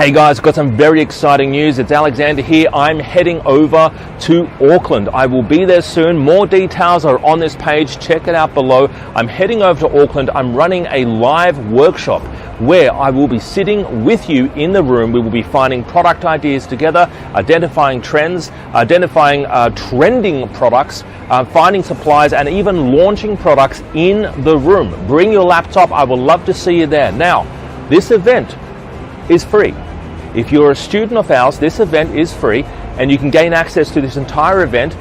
Hey guys, got some very exciting news. It's Alexander here. I'm heading over to Auckland. I will be there soon. More details are on this page. Check it out below. I'm heading over to Auckland. I'm running a live workshop where I will be sitting with you in the room. We will be finding product ideas together, identifying trends, identifying trending products, finding suppliers, and even launching products in the room. Bring your laptop. I would love to see you there. Now, this event is free. If you're a student of ours, this event is free and you can gain access to this entire event.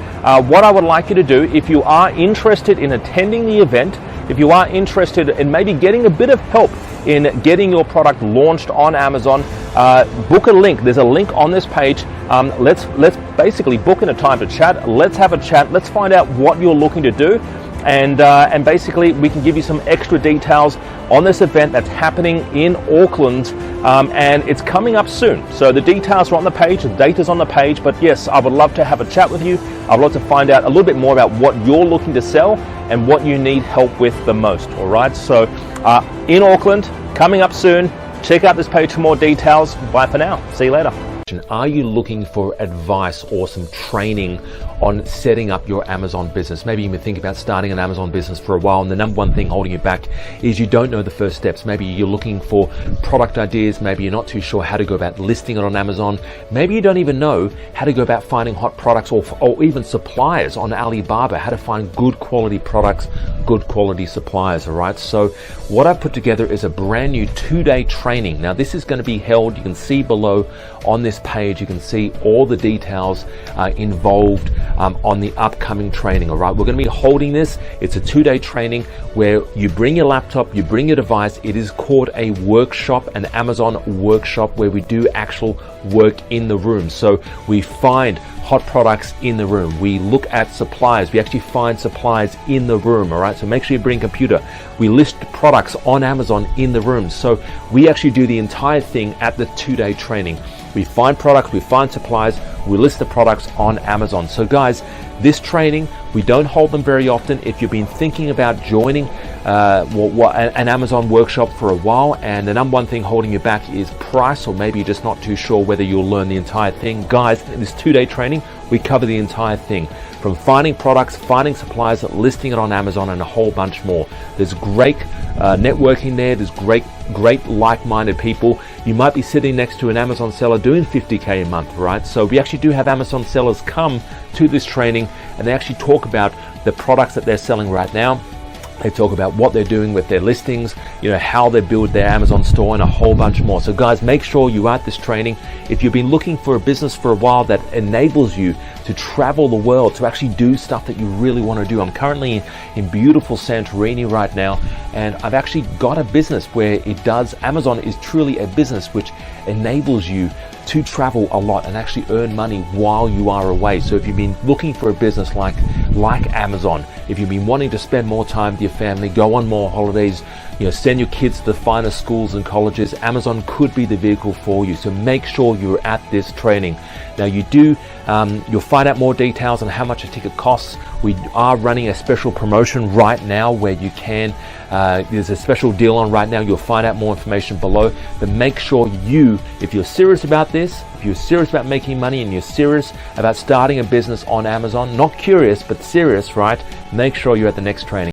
What I would like you to do, if you are interested in attending the event, if you are interested in maybe getting a bit of help in getting your product launched on Amazon, book a link. There's a link on this page. Let's basically book in a time to chat. Let's have a chat. Let's find out what you're looking to do. And basically we can give you some extra details on this event that's happening in Auckland, and it's coming up soon. So the details are on the page, the date is on the page, but yes, I would love to have a chat with you. I'd love to find out a little bit more about what you're looking to sell and what you need help with the most, all right? So in Auckland, coming up soon. Check out this page for more details. Bye for now. See you later. Are you looking for advice or some training on setting up your Amazon business? Maybe you've been thinking about starting an Amazon business for a while and the number one thing holding you back is you don't know the first steps. Maybe you're looking for product ideas. Maybe you're not too sure how to go about listing it on Amazon. Maybe you don't even know how to go about finding hot products or even suppliers on Alibaba, how to find good quality products, good quality suppliers, all right? So what I've put together is a brand new 2-day training. Now this is going to be held, you can see below on this page, you can see all the details involved on the upcoming training, all right? We're going to be holding this. It's a 2-day training where you bring your laptop, you bring your device. It is called a workshop, an Amazon workshop, where we do actual work in the room. So we find hot products in the room. We look at suppliers. We actually find suppliers in the room, all right? So make sure you bring a computer. We list products on Amazon in the room. So we actually do the entire thing at the 2-day training. We find products, we find suppliers, we list the products on Amazon. So guys, this training, we don't hold them very often. If you've been thinking about joining an Amazon workshop for a while and the number one thing holding you back is price, or maybe you're just not too sure whether you'll learn the entire thing, guys, in this 2-day training, we cover the entire thing. From finding products, finding suppliers, listing it on Amazon, and a whole bunch more. There's great networking there. There's great like-minded people. You might be sitting next to an Amazon seller doing $50K a month, right? So we actually do have Amazon sellers come to this training and they actually talk about the products that they're selling right now. They talk about what they're doing with their listings, you know, how they build their Amazon store, and a whole bunch more. So guys, make sure you are at this training. If you've been looking for a business for a while that enables you to travel the world, to actually do stuff that you really want to do. I'm currently in beautiful Santorini right now, and I've actually got a business where Amazon is truly a business which enables you to travel a lot and actually earn money while you are away. So if you've been looking for a business like Amazon, if you've been wanting to spend more time with your family, go on more holidays, you know, send your kids to the finest schools and colleges, Amazon could be the vehicle for you. So make sure you're at this training. Now you'll find out more details on how much a ticket costs. We are running a special promotion right now where you can, there's a special deal on right now. You'll find out more information below, but make sure if you're serious about this, if you're serious about making money and you're serious about starting a business on Amazon, not curious, but serious, right? Make sure you're at the next training.